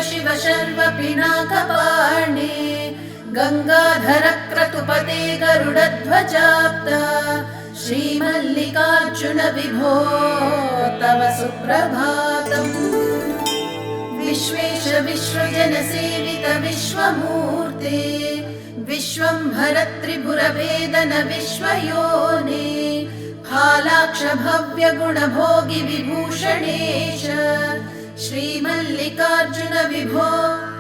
शिव शर्व पिनाकपाणे गंगाधर क्रतुपते गरुडध्वजाप्ता श्रीमल्लिकार्जुन विभो तव सुप्रभातम्। विश्वेश विश्वजन सेवित विश्वमूर्ते विश्वंभर त्रिपुरभेदन विश्वयोने फालाक्ष भव्य गुण भोगि विभूषणेश श्रीमल्लिकार्जुन विभो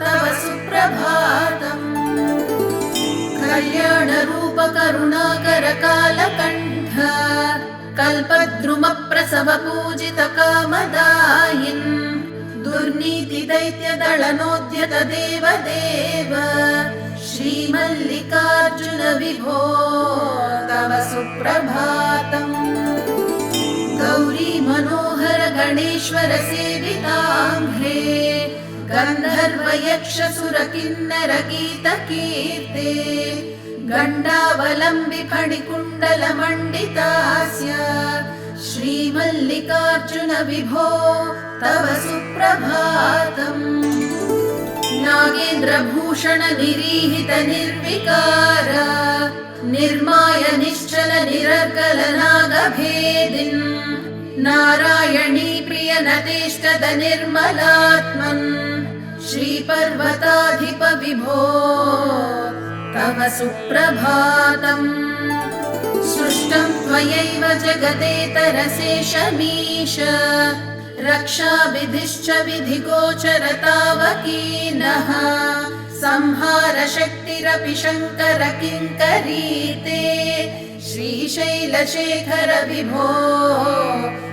तव सुप्रभातम्। कल्याण रूप करुणाकर कालकण्ठ कल्पद्रुम प्रसव पूजित कामदायिन् दुर्नीति दैत्य दलनोद्यत देवदेव श्रीमल्लिकार्जुन विभो तव सुप्रभातम्। गौरी मनोहर गणेश्वर सेविताङ्घ्रे गन्धर्व यक्ष सुर किन्नर गीत कीर्ते गण्डावलम्बि फणिकुण्डल मण्डितास्य श्रीमल्लिकार्जुन विभो तव सुप्रभातम्। नागेन्द्र भूषण निरीहित निर्विकार निर्माय निश्चल निरर्गल नागभेदिन् नारायणी प्रिय नतेष्टद निर्मलात्मन् श्रीपर्वताधिप विभो तव सुप्रभातम्। सृष्टं त्वयैव जगदेतरशेषमीश रक्षाविधिश्च विधिगोचरतावकीनः संहार शक्तिरपि शङ्कर किङ्करीते श्रीशैलशेखर विभो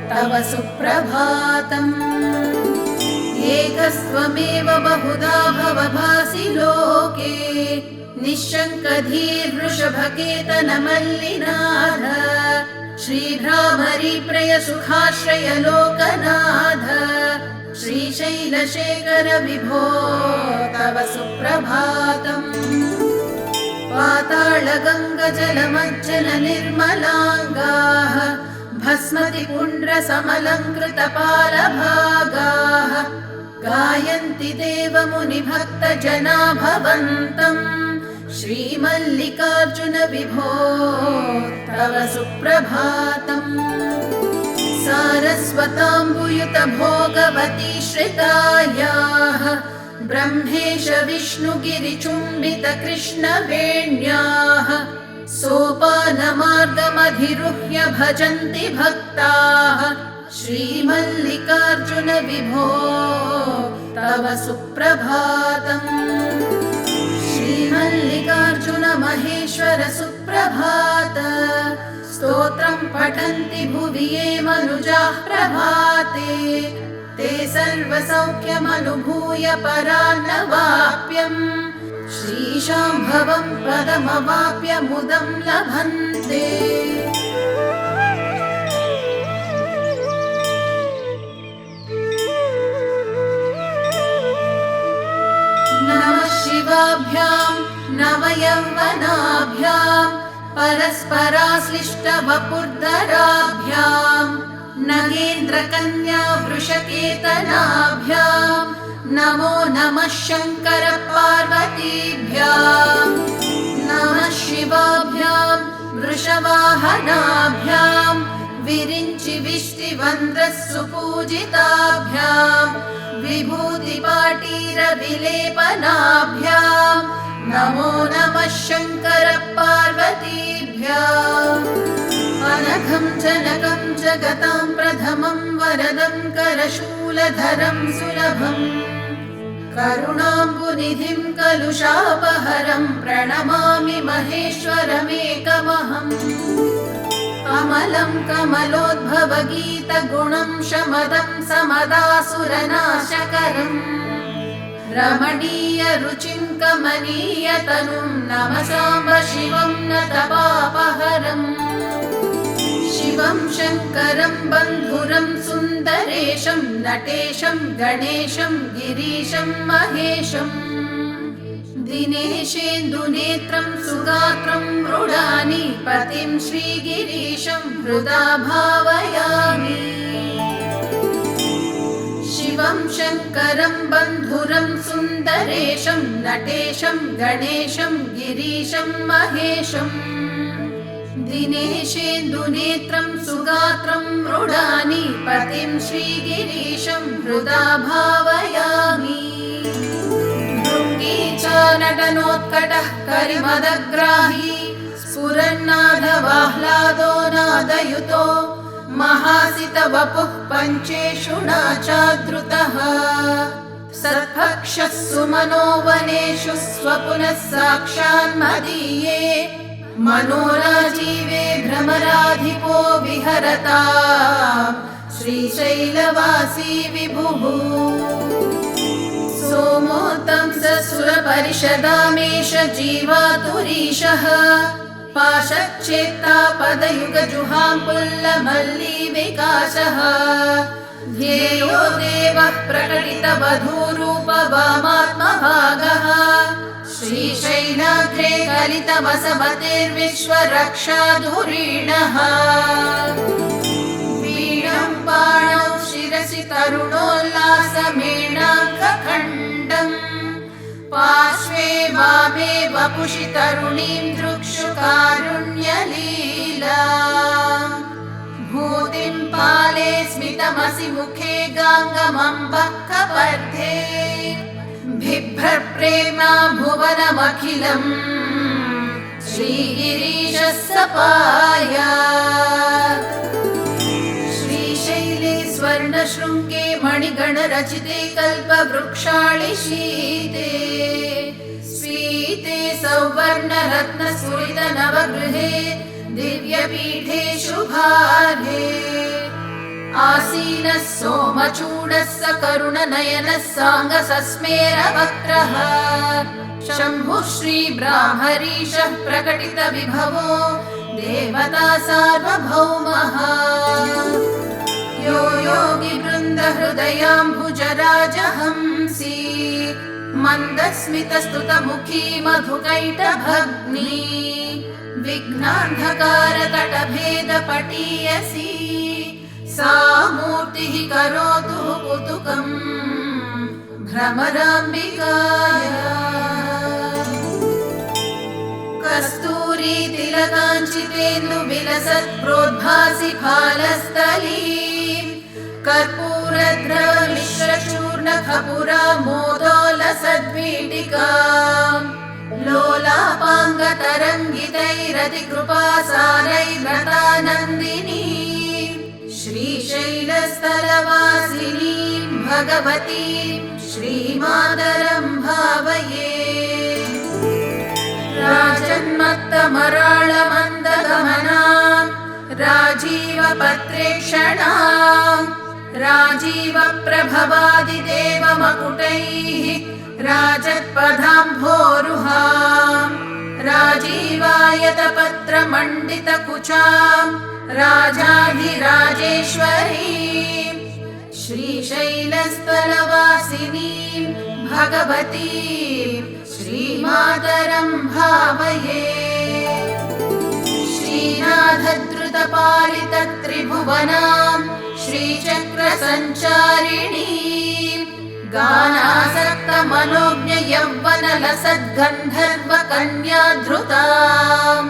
तव सुप्रभातम्। एकस्त्वमेव बहुधा भवभासि लोके निःशङ्क धीर्वृषभकेतन मल्लिनाथ श्रीभ्रामरी प्रिय सुखाश्रय लोकनाथ श्रीशैलशेखर विभो तव सुप्रभातम्। पाताळ गङ्ग जलमज्जन निर्मलाङ्गाः भस्मति पुण्ड्र समलङ्कृत पालभागाः गायन्ति देव मुनि भक्त जना भवन्तम् श्रीमल्लिकार्जुन विभो तव सुप्रभातम्। सारस्वताम्बुयुत भोगवती श्रितायाः ब्रह्मेश विष्णुगिरिचुम्बित कृष्णवेण्याः सोपानमार्गमधिरुह्य भजन्ति भक्ताः श्रीमल्लिकार्जुन विभो तव सुप्रभातम्। श्रीमल्लिकार्जुन महेश्वर सुप्रभात स्तोत्रं पठन्ति भुवि ये मनुजाः प्रभाते ते सर्वसौख्यमनुभूय परान्नवाप्यम् श्रीशाम्भवं पदमवाप्य मुदं लभन्ते। नमः शिवाभ्यां नवयौवनाभ्यां परस्पराश्लिष्टवपुर्धराभ्यां नगेन्द्रकन्या वृषकेतनाभ्यां नमो नमः शङ्कर पार्वतीभ्यां। नमः शिवाभ्यां वृषवाहनाभ्यां विरिञ्चि विष्टिवन्द्रः सुपूजिताभ्यां विभूतिपाटीर विलेपनाभ्यां नमो नमः शङ्कर पार्वतीभ्याम्। अनघं जनकं जगतां प्रथमं वरदं करशूलधरं सुलभम् करुणाम्बुनिधिं कलुषापहरं प्रणमामि महेश्वरमेकमहम्। अमलं कमलोद्भव गीतगुणं शमदं समदासुरनाशकरम् रमणीय रुचिं कमनीयतनुं नमसाम्ब शिवं नतपापहरम्। शिवं शङ्करं बन्धुरं सुन्दरेशं नटेशं गणेशं गिरीशं महेशम् दिनेशेन्दुनेत्रं सुगात्रं मृडानि पतिं श्रीगिरीशं हृदा भावयामि। शिवं शङ्करं बन्धुरं सुन्दरेशं नटेशं गणेशं गिरीशं महेशम् दिनेशेन्दुनेत्रं सुगात्रं मृडानी पतिं श्रीगिरीशं हृदा भावयामि भृङ्गी च नटनोत्कटः करिमदग्राही स्फुरन्नादवाह्लादो नादयुतो महासितवपुः पञ्चेषु नाचादृतः सत्पक्षः सुमनो वनेषु स्वपुनः साक्षान्मदीये मनोराजीवे भ्रमराधिपो विहरता श्रीशैलवासी विभुः सोमोत्तंसुरपरिषदामेष जीवातुरीशः पाशच्चेत्ता पदयुगजुहाम्पुल्लमल्लीविकासः ध्येयो देवः प्रकटितवधूरूपवामात्मभागः श्रीशैलाग्रे कलितवसवतिर्विश्वरक्षाधुरीणः वीणं पाणौ शिरसि तरुणोल्लासमेणाङ्कखण्डम् पार्श्वे वामे वपुषि तरुणीं दृक्षुकारुण्यलीला भूतिं पाले स्मितमसि मुखे गाङ्गमम्बः कपर्धे बिभ्रप्रेमा भुवनमखिलम् श्रीगिरीशः सपायात् श्रीशैले स्वर्णशृङ्गे मणिगणरचिते कल्पवृक्षाळिशीते स्वीते सौवर्णरत्नस्फुरितनवगृहे दिव्यपीठे शुभार्हे आसीनः सोमचूडः सकरुणनयनः साङ्गसस्मेरवक्त्रः शम्भुः श्रीब्राह्मरीशः प्रकटितविभवो देवता सार्वभौमः यो योगिवृन्दहृदयाम्बुजराजहंसी मन्दस्मितस्तुतमुखी मधुकैटभग्नी विघ्नान्धकारतटभेदपटीयसी सा मूर्तिः करोतु कुतुकम् भ्रमराम्बिकाया कस्तूरी तिलकाञ्चितेन्दुविलसत्प्रोद्भासि फालस्थली कर्पूरद्रवमिश्रचूर्णखपुरा मोदोलसद्वीटिका लोलापाङ्गतरङ्गितैरतिकृपासारैर्व्रतानन्दिनी श्रीशैलस्थलवासिनी भगवती श्रीमातरं भावये राजन्मत्तमराळमन्दगमनां राजीवपत्रेक्षणां राजीवप्रभवादिदेवमकुटैः राजत्पदाम्भोरुहां राजीवायतपत्रमण्डितकुचां राजाधिराजेश्वरीं श्रीशैलस्थलवासिनीं भगवतीं श्रीमातरं भावये श्रीनाथद्रुतपालितत्रिभुवनां श्रीचक्रसञ्चारिणीं गानासक्तमनोज्ञयौवनलसद्गन्धर्वकन्याधृतां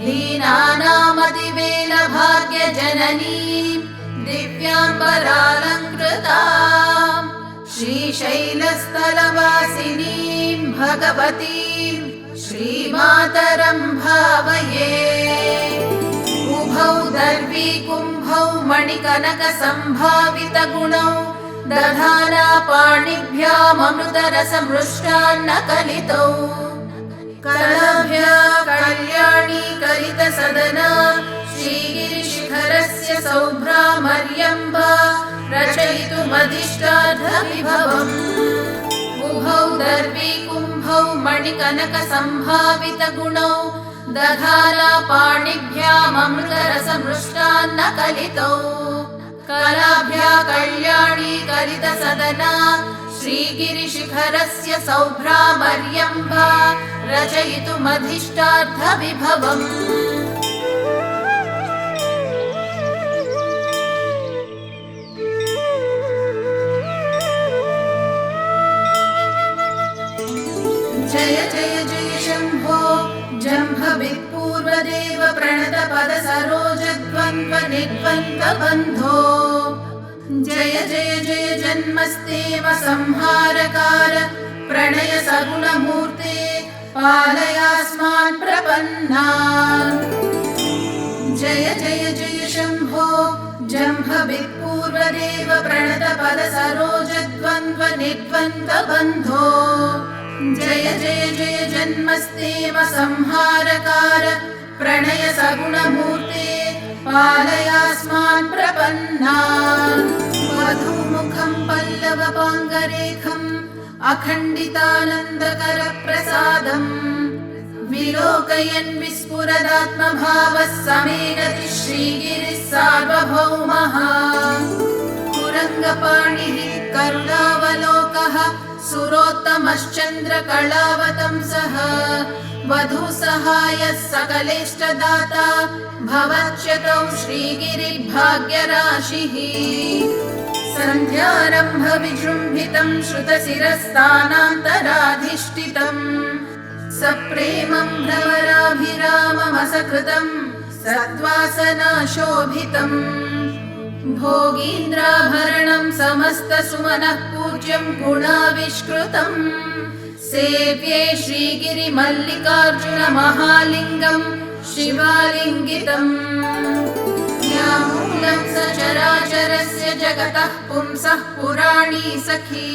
लीनानामतिवेलभाग्यजननीं दिव्याम्बरालङ्कृतां श्रीशैलस्थलवासिनीं भगवतीं श्रीमातरं भावये उभौ दर्वीकुम्भौ मणिकनकसम्भावितगुणौ दधाना पाणिभ्याममृतरसमृष्टान्नकलितौ कलभ्या कल्याणी कलितसदना श्रीगिरिशिखरस्य सौभ्रामर्यम्बा रचयितुमधिष्ठार्थविभवम् उभौ दर्वीकुम्भौ मणिकनकसम्भावितगुणौ दधाना पाणिभ्याममृतरसमृष्टान्नकलितौ कलाभ्या कल्याणी कलितसदना श्रीगिरिशिखरस्य सौभ्रामर्यम्बा रचयितुमधिष्ठार्थविभवम् जय जय जय शम्भो जम्भवित्पूर्वदेव प्रणतपद सरोजद्वन्द्व निर्द्वन्द्व बन्धो जय जय जय जन्मस्तेव संहारकार प्रणय सगुणमूर्ते पालयास्मान् प्रपन्नान् जय जय जय शम्भो जम्भवित्पूर्वदेव प्रणतपद सरोजद्वन्द्व निर्द्वन्द्व बन्धो जय जय जय जन्मस्तेव संहारकार प्रणय सगुणमूर्ते पालयास्मान् प्रपन्नान् वधूमुखं पल्लवपाङ्गरेखम् अखण्डितानन्दकर प्रसादम् विलोकयन् विस्फुरदात्मभावः समेगति श्रीगिरिः सार्वभौमः कुरङ्गपाणिः करुणावलोकः सुरोत्तमश्चन्द्रकलावतंसः वधूसहायः सकलेष्टदाता भवच्यतौ श्रीगिरिर्भाग्यराशिः सन्ध्यारम्भ विजृम्भितं श्रुतशिरस्तानान्तराधिष्ठितम् सप्रेमं भ्रमराभिराममसकृतं सद्वासनाशोभितम् भोगीन्द्राभरणं समस्तसुमनः पूज्यं गुणाविष्कृतम् सेव्ये श्रीगिरिमल्लिकार्जुनमहालिङ्गं शिवालिङ्गितम् यामूलं सचराचरस्य जगतः पुंसः पुराणी सखी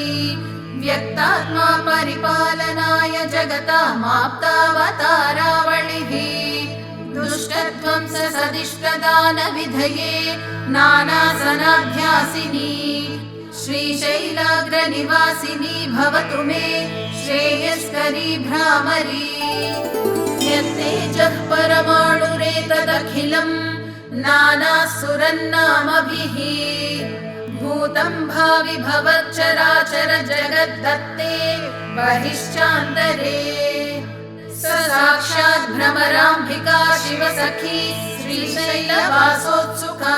व्यक्तात्मा परिपालनाय जगतामाप्तावतारावलिः दुष्टध्वंस सदिष्टदानविधये नानासनाध्यासिनी श्रीशैलाग्रनिवासिनी भवतु मे श्रेयस्करी भ्रामरी यत्तेजः परमाणुरेतदखिलम् नानासुरन्नामभिः भूतं भावि भवच्चराचर जगद्दत्ते बहिश्चान्तरे स साक्षात् भ्रमराम्बिका शिवसखी श्रीशैलवासोत्सुका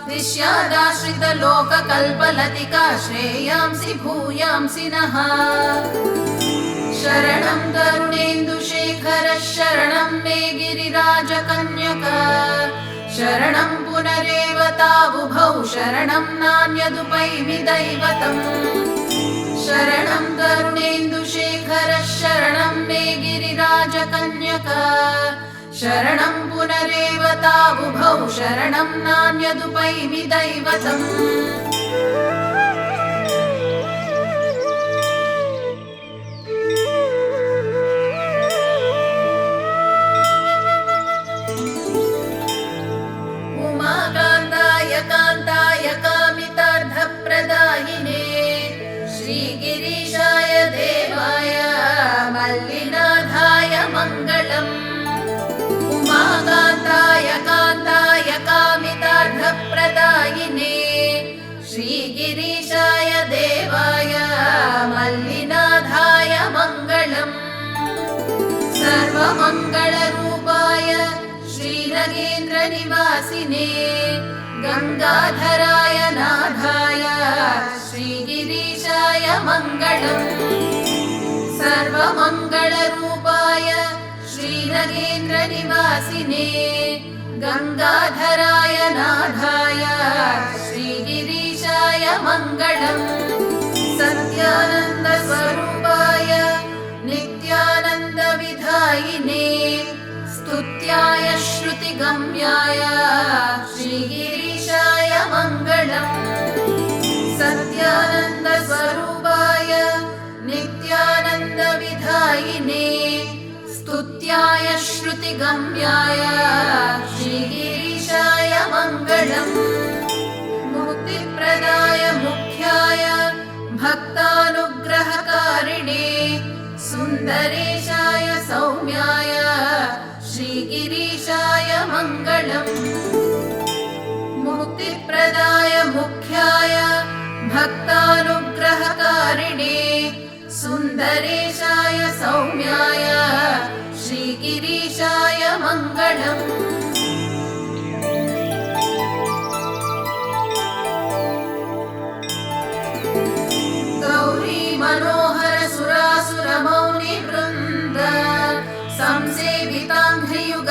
दिश्यादाश्रितलोककल्पलतिका श्रेयांसि भूयांसि नः शरणं तरुणेन्दुशेखर शरणं मे गिरिराजकन्यका शरणं पुनरेव तावुभौ शरणं नान्यदुपैमि दैवतम् शरणं तरुणेन्दुशेखर शरणं मे गिरिराजकन्यका शरणं पुनरेव तावुभौ शरणं नान्यदुपैमि दैवतम् कान्ताय कामितार्थप्रदायिने श्रीगिरीशाय देवाय मल्लिनाथाय मङ्गलम् उमाकान्ताय कामितार्थप्रदायिने श्रीगिरीशाय देवाय मल्लिनाथाय मङ्गलम् सर्वमङ्गलरूपाय श्रीनगेन्द्रनिवासिने गंगाधराय नाथाय श्रीगिरीशाय मङ्गलम् सर्वमङ्गलरूपाय श्रीनगेन्द्रनिवासिने गंगाधराय नाथाय श्रीगिरीशाय मङ्गलम् सत्यानन्दस्वरूपाय नित्यानन्दविधायिने स्तुत्याय श्रुतिगम्याय श्रीगिरीशाय मङ्गलम् सत्यानन्दस्वरूपाय नित्यानन्दविधायिने स्तुत्याय श्रुतिगम्याय श्रीगिरीशाय मङ्गलम् मुक्तिप्रदाय मुख्याय भक्तानुग्रहकारिणे सुन्दरेशाय सौम्याय श्रीगिरीशाय मङ्गलम् मुक्तिप्रदाय मुख्याय भक्तानुग्रहकारिणे सुन्दरेशाय सौम्याय श्रीगिरीशाय मङ्गलम् गौरी मनोहर सुरासुर मौनि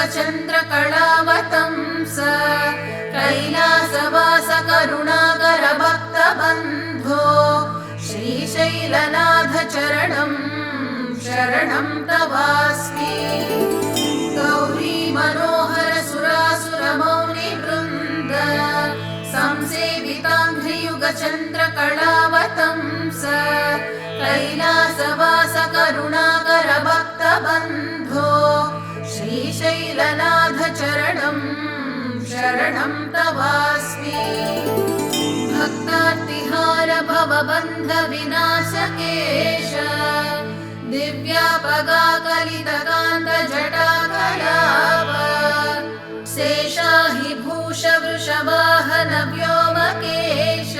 युगचन्द्रकलावतंस कैलासवास करुणाकर भक्तबन्धो श्रीशैलनाथ चरणं शरणं तवास्मि। गौरी मनोहर सुरासुर मौनि वृन्द संसेविताङ्घ्रियुगचन्द्रकलावतंस कैलासवास करुणाकर भक्तबन्धो श्रीशैलनाथ चरणं शरणं तवास्मि। भक्तार्तिहार भवबन्ध विनाशकेश दिव्यापगाकलितकान्त जटाकलाप शेषाहि भूष वृषवाहन व्योमकेश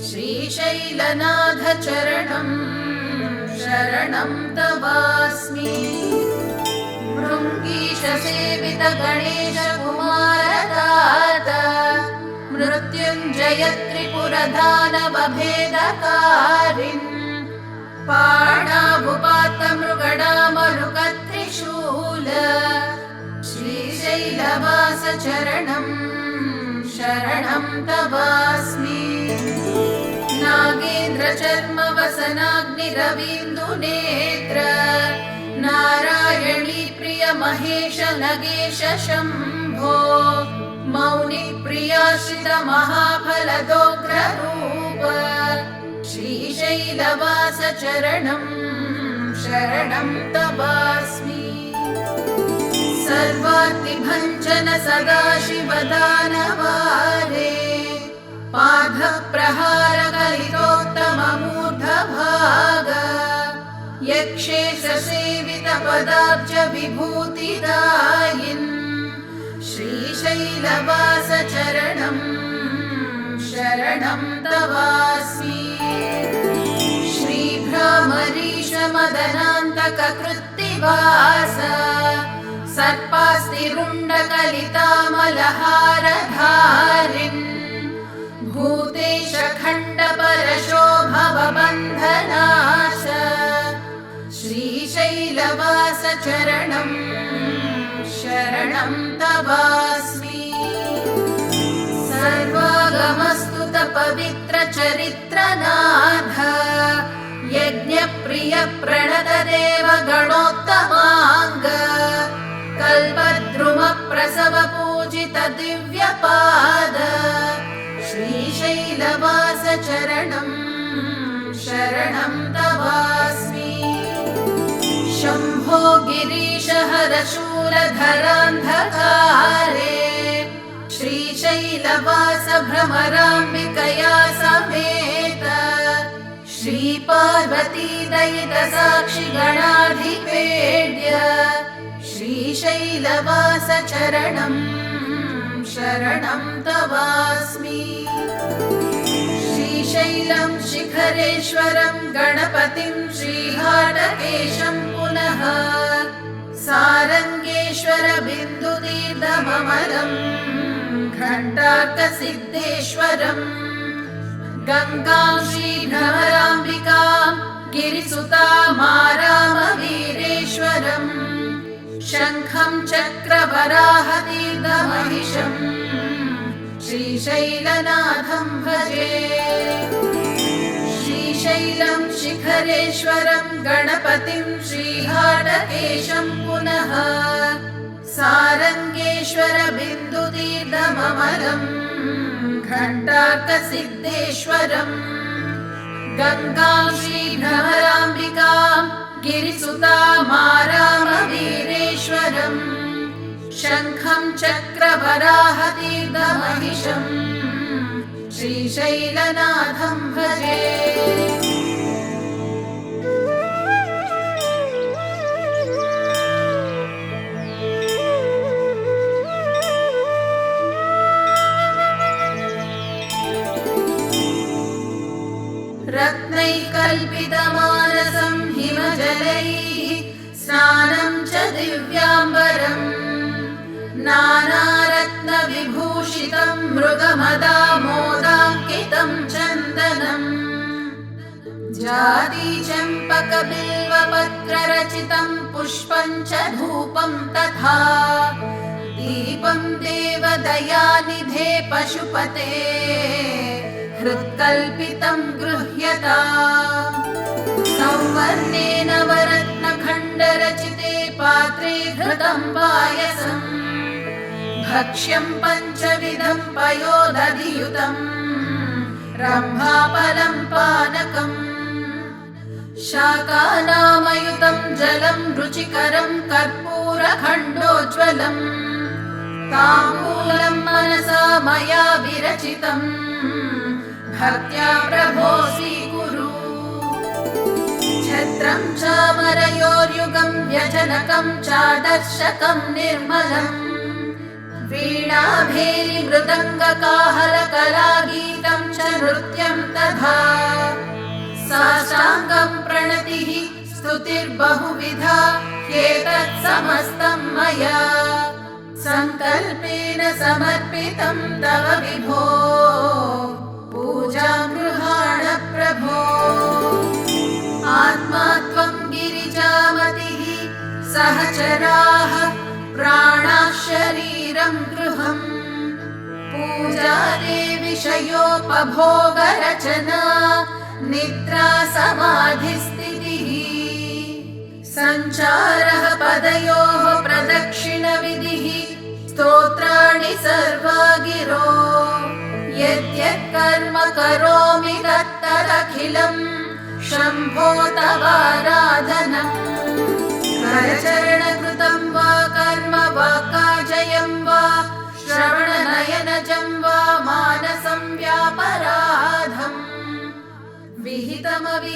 श्रीशैलनाथ चरणं शरणं तवास्मि। भृङ्गीश सेवित गणेश कुमारदात मृत्युञ्जय त्रिपुरदानव भेदकारिन् पाणाभुपात मृगडामरुकत्रिशूल श्रीशैलवास चरणं शरणं तवास्मि। नागेन्द्र चर्म वसनाग्निरवीन्दुनेत्र नारायणी प्रिय महेश नगेश शम्भो मौनि प्रियाश्रित महाफलदोग्र रूप श्रीशैलवास चरणं शरणं तवास्मि। सर्वार्तिभञ्जन सदाशिवदानवारे पादप्रहार कलितोत्तममूर्धभाग यक्षेश सेवित पदाब्ज विभूतिदायिन् श्रीशैलवास चरणं शरणं तवास्मि। श्रीभ्रामरीश मदनान्तक कृत्तिवास सर्पास्तिरुण्डकलितामलहारधारिन् भूतेश खण्ड परशो भवबन्धनाश श्रीशैलवास चरणं शरणं तवास्मि। सर्वागमस्तुत पवित्र चरित्रनाथ यज्ञप्रिय प्रणत देव गणोत्तमाङ्ग कल्पद्रुम प्रसव पूजित दिव्यपाद श्रीशैलवास चरणं शरणं तवास्मि। शम्भो गिरीश हर शूलधरान्धकारे श्रीशैलवास भ्रमराम्बिकया समेत श्रीपार्वती दयित साक्षि गणाधिपेड्य श्रीशैलवास चरणं शरणं तवास्मि। श्रीशैलं शिखरेश्वरं गणपतिं श्रीहाटकेशं पुनः सारङ्गेश्वर बिन्दुतीर्थममलं घण्टार्कसिद्धेश्वरम् गङ्गां श्रीभ्रमराम्बिकां गिरिसुतामारामवीरेश्वरम् शङ्खं चक्रवराहतीर्थमहिषं श्रीशैलनाथं भजे। श्रीशैलं शिखरेश्वरं गणपतिं श्रीहाटकेशं पुनः सारङ्गेश्वर बिन्दुतीर्थममलं घण्टार्कसिद्धेश्वरम् गङ्गां श्रीभ्रमराम्बिकां गिरिसुतामारामवीरेश्वरम् शङ्खं चक्रवराहतीर्थमहिषं श्रीशैलनाथं भजे। रत्नैकल्पितमानसं हिमजलैः स्नानं च दिव्याम्बरम् नानारत्नविभूषितं मृगमदामोदाङ्कितं चन्दनम् जाति चम्पकबिल्वपत्ररचितं पुष्पं च धूपं तथा दीपं देवदयानिधे पशुपते हृत्कल्पितं गृह्यता सौवर्णेन वरत्नखण्डरचिते पात्रे घृतं पायसम् भक्ष्यं पञ्चविधं पयोदधियुतं रम्भाफलं पानकम् शाकानामयुतं जलं रुचिकरं कर्पूरखण्डोज्ज्वलम् ताम्बूलं मनसा मया विरचितं भक्त्या प्रभो स्वीकुरु छत्रं चामरयोर्युगं व्यजनकं चादर्शकं निर्मलम् वीणाभेरि मृदङ्गकाहलकलागीतं च नृत्यं तथा साष्टाङ्गं प्रणतिः स्तुतिर्बहुविधा ह्येतत् समस्तं मया सङ्कल्पेन समर्पितं तव विभो पूजां गृहाण प्रभो आत्मा त्वं गिरिजामतिः सहचराः प्राणाः शरीरं गृहम् पूजारे विषयोपभोगरचना निद्रा समाधिस्थितिः सञ्चारः पदयोः प्रदक्षिणविधिः स्तोत्राणि सर्वा गिरो यद्यत् कर्म करोमि तत्तदखिलं शम्भो तवाराधनम् करचरणकृतं वा कर्म वाक्काजयं वा श्रवणनयनजं वा मानसं व्यापराधम् विहितमवि